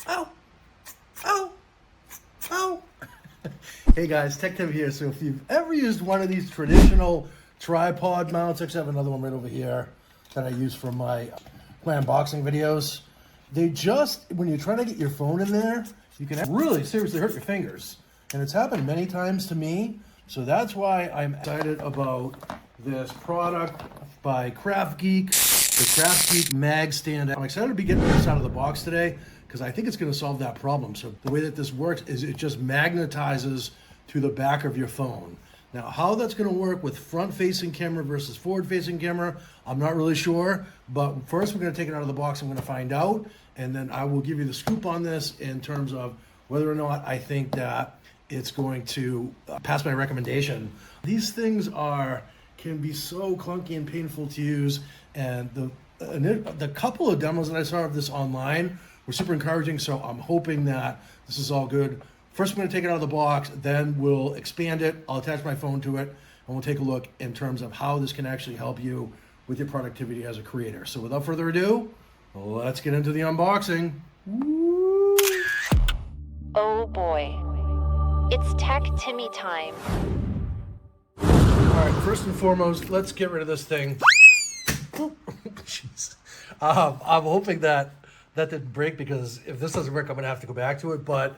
Ow! Ow! Ow! Hey guys, TecTimmy here. So if you've ever used one of these traditional tripod mounts, actually I have another one right over here that I use for my unboxing videos. They just, when you're trying to get your phone in there, you can really seriously hurt your fingers. And it's happened many times to me. So that's why I'm excited about this product by KraftGeek, the KraftGeek Magstand. I'm excited to be getting this out of the box today because I think it's going to solve that problem. So the way that this works is it just magnetizes to the back of your phone. Now, how that's going to work with front-facing camera versus forward-facing camera, I'm not really sure. But first, we're going to take it out of the box. I'm going to find out, and then I will give you the scoop on this in terms of whether or not I think that it's going to pass my recommendation. These things can be so clunky and painful to use, and the couple of demos that I saw of this online were super encouraging. So I'm hoping that this is all good. First, I'm going to take it out of the box, then we'll expand it. I'll attach my phone to it, and we'll take a look in terms of how this can actually help you with your productivity as a creator. So without further ado, let's get into the unboxing. Woo! Oh boy, it's TecTimmy time. All right, first and foremost, let's get rid of this thing. Jeez. I'm hoping that didn't break, because if this doesn't work, I'm going to have to go back to it. But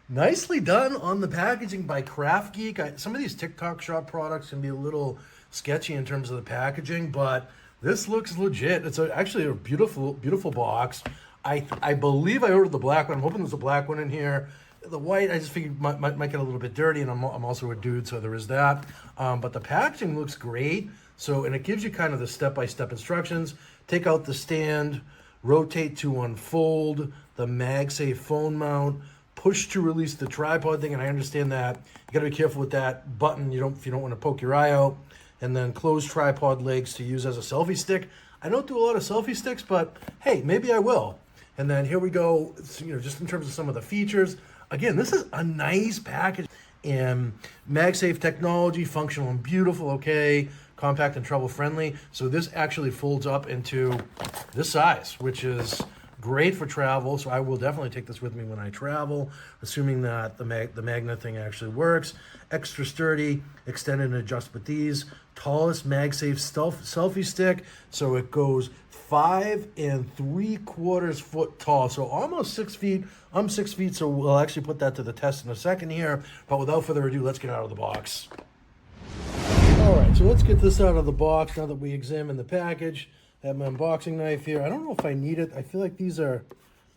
nicely done on the packaging by KraftGeek. Some of these TikTok shop products can be a little sketchy in terms of the packaging, but this looks legit. It's actually a beautiful, beautiful box. I believe I ordered the black one. I'm hoping there's a black one in here. The white, I just figured might get a little bit dirty, and I'm also a dude, so there is that. But the packaging looks great. So, and it gives you kind of the step-by-step instructions. Take out the stand, rotate to unfold, the MagSafe phone mount, push to release the tripod thing, and I understand that. You gotta be careful with that button. If you don't want to poke your eye out. And then close tripod legs to use as a selfie stick. I don't do a lot of selfie sticks, but hey, maybe I will. And then here we go, just in terms of some of the features. Again, this is a nice package. And MagSafe technology, functional and beautiful, okay. Compact and travel friendly. So this actually folds up into this size, which is great for travel. So I will definitely take this with me when I travel, assuming that the magnet thing actually works. Extra sturdy, extended and adjust with these. Tallest MagSafe selfie stick. So it goes 5 3/4 foot tall. So almost 6 feet. I'm 6 feet, so we'll actually put that to the test in a second here. But without further ado, let's get out of the box. All right, so let's get this out of the box now that we examined the package. I have my unboxing knife here. I don't know if I need it. I feel like these are,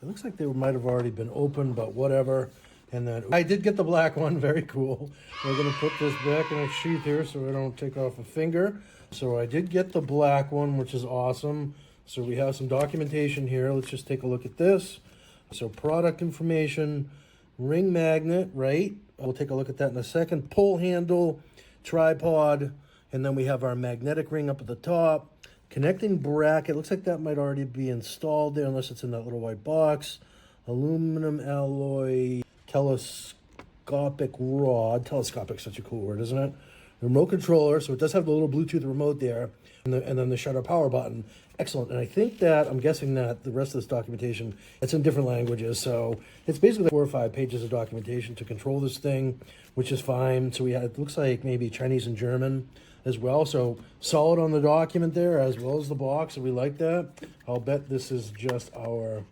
it looks like they might have already been opened, but whatever. And then I did get the black one, very cool. We're gonna put this back in its sheath here so I don't take off a finger. So I did get the black one, which is awesome. So we have some documentation here. Let's just take a look at this. So product information, ring magnet, right? We'll take a look at that in a second. Pull handle, tripod, and then we have our magnetic ring up at the top. Connecting bracket, looks like that might already be installed there unless it's in that little white box. Aluminum alloy telescopic rod. Telescopic, such a cool word, isn't it? Remote controller, so it does have the little Bluetooth remote there, and then the shutter power button. Excellent. And I think that, I'm guessing that the rest of this documentation, it's in different languages, so it's basically 4 or 5 pages of documentation to control this thing, which is fine. So it looks like maybe Chinese and German as well. So solid on the document there, as well as the box, so we like that. I'll bet this is just our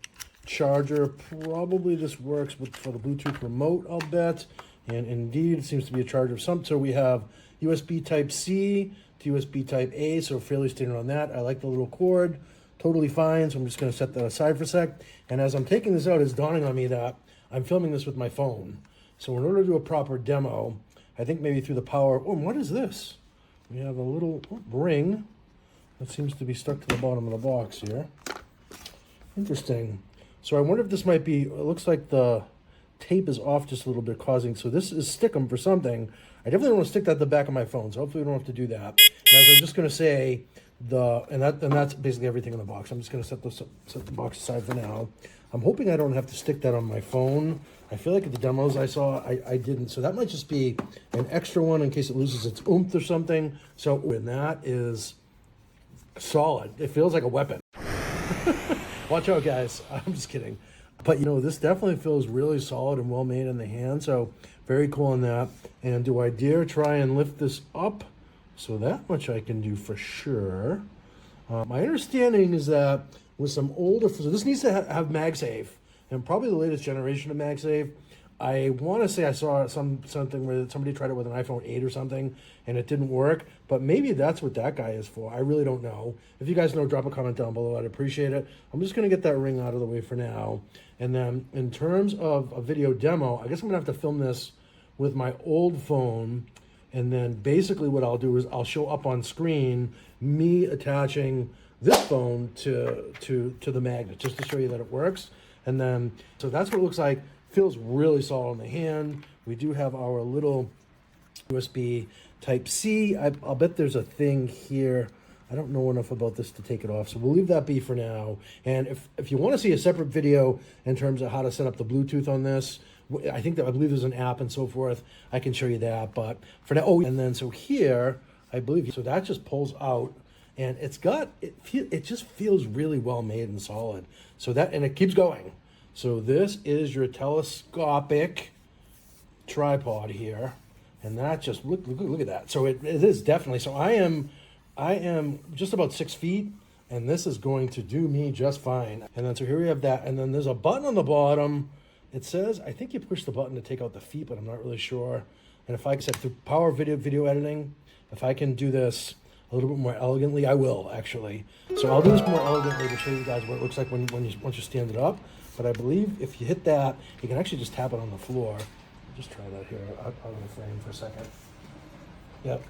charger. Probably this works for the Bluetooth remote, I'll bet. And indeed, it seems to be a charger of some. So we have USB Type-C to USB Type-A, so fairly standard on that. I like the little cord, totally fine. So I'm just gonna set that aside for a sec. And as I'm taking this out, it's dawning on me that I'm filming this with my phone. So in order to do a proper demo, I think maybe through the power, oh, what is this? We have a little ring that seems to be stuck to the bottom of the box here. Interesting. So I wonder if this might be, it looks like the tape is off just a little bit, so this is stickum for something. I definitely don't want to stick that at the back of my phone, so hopefully we don't have to do that. And as I'm just going to say, and that's basically everything in the box. I'm just going to set the box aside for now. I'm hoping I don't have to stick that on my phone. I feel like at the demos I saw, I didn't. So that might just be an extra one in case it loses its oomph or something. So, and that is solid. It feels like a weapon. Watch out, guys. I'm just kidding. But this definitely feels really solid and well made in the hand. So very cool on that. And do I dare try and lift this up? So that much I can do for sure. My understanding is that with some older, so this needs to have MagSafe, and probably the latest generation of MagSafe. I want to say I saw something where somebody tried it with an iPhone 8 or something, and it didn't work. But maybe that's what that guy is for. I really don't know. If you guys know, drop a comment down below. I'd appreciate it. I'm just going to get that ring out of the way for now. And then in terms of a video demo, I guess I'm going to have to film this with my old phone. And then basically what I'll do is I'll show up on screen me attaching this phone to the magnet, just to show you that it works. And then, so that's what it looks like. Feels really solid in the hand. We do have our little USB Type-C. I'll bet there's a thing here. I don't know enough about this to take it off, so we'll leave that be for now. And if you want to see a separate video in terms of how to set up the Bluetooth on this, I believe there's an app and so forth. I can show you that, but for now, and then so here, I believe, so that just pulls out, and it just feels really well made and solid. So that, and it keeps going. So this is your telescopic tripod here, and that just look at that. So it is definitely. So I am just about 6 feet, and this is going to do me just fine. And then so here we have that, and then there's a button on the bottom. It says, I think you push the button to take out the feet, but I'm not really sure. And if I set through power video editing, if I can do this a little bit more elegantly, I will actually. So I'll do this more elegantly to show you guys what it looks like once you stand it up. But I believe if you hit that, you can actually just tap it on the floor. I'll just try that here out of the frame for a second. Yep.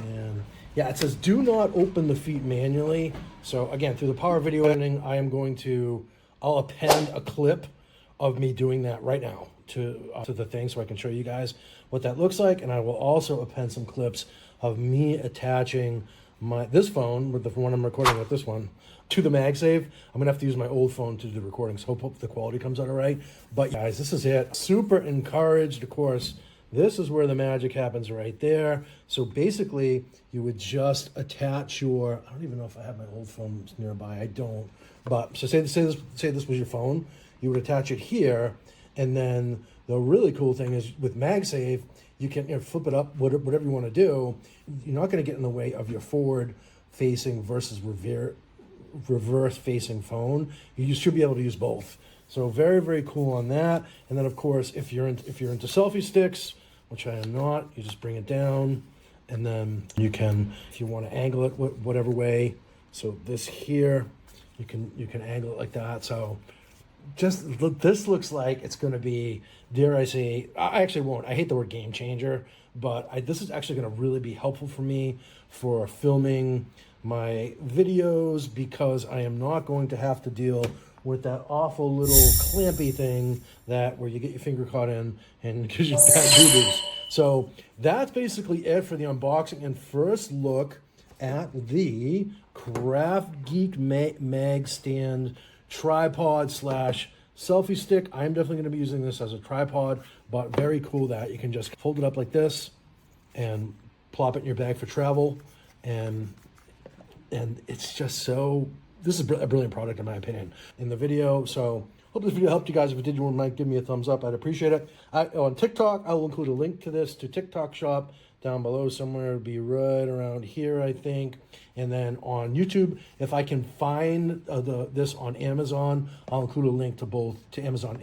And yeah, it says do not open the feet manually. So again, through the power video editing, I'll append a clip of me doing that right now to the thing so I can show you guys what that looks like. And I will also append some clips of me attaching this phone, with the one I'm recording with, this one, to the MagSafe. I'm gonna have to use my old phone to do the recording, so hope the quality comes out all right. But guys, this is it. Super encouraged, of course. This is where the magic happens right there. So basically, you would just attach your, I don't even know if I have my old phone nearby, I don't. But so say this was your phone, you would attach it here, and then the really cool thing is with MagSafe, you can flip it up, whatever you want to do. You're not going to get in the way of your forward-facing versus reverse-facing phone. You should be able to use both. So very, very cool on that. And then of course, if you're into selfie sticks, which I am not, you just bring it down, and then you can, if you want to angle it whatever way. So this here, you can angle it like that. So this looks like it's going to be, dare I say, I actually won't. I hate the word game changer, but this is actually going to really be helpful for me for filming my videos, because I am not going to have to deal with that awful little clampy thing where you get your finger caught in and gives you bad boo-boos. So that's basically it for the unboxing and first look at the KraftGeek Magstand tripod / selfie stick. I'm definitely going to be using this as a tripod, but very cool that you can just fold it up like this and plop it in your bag for travel. And it's just so, this is a brilliant product in my opinion in the video. So hope this video helped you guys. If it did, you might give me a thumbs up. I'd appreciate it. On TikTok, I will include a link to this to TikTok shop down below somewhere. It'll be right around here, I think. And then on YouTube, if I can find this on Amazon, I'll include a link to Amazon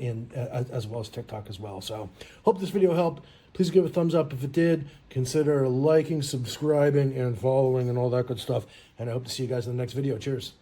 as well as TikTok as well. So hope this video helped. Please give a thumbs up if it did. Consider liking, subscribing, and following and all that good stuff. And I hope to see you guys in the next video. Cheers.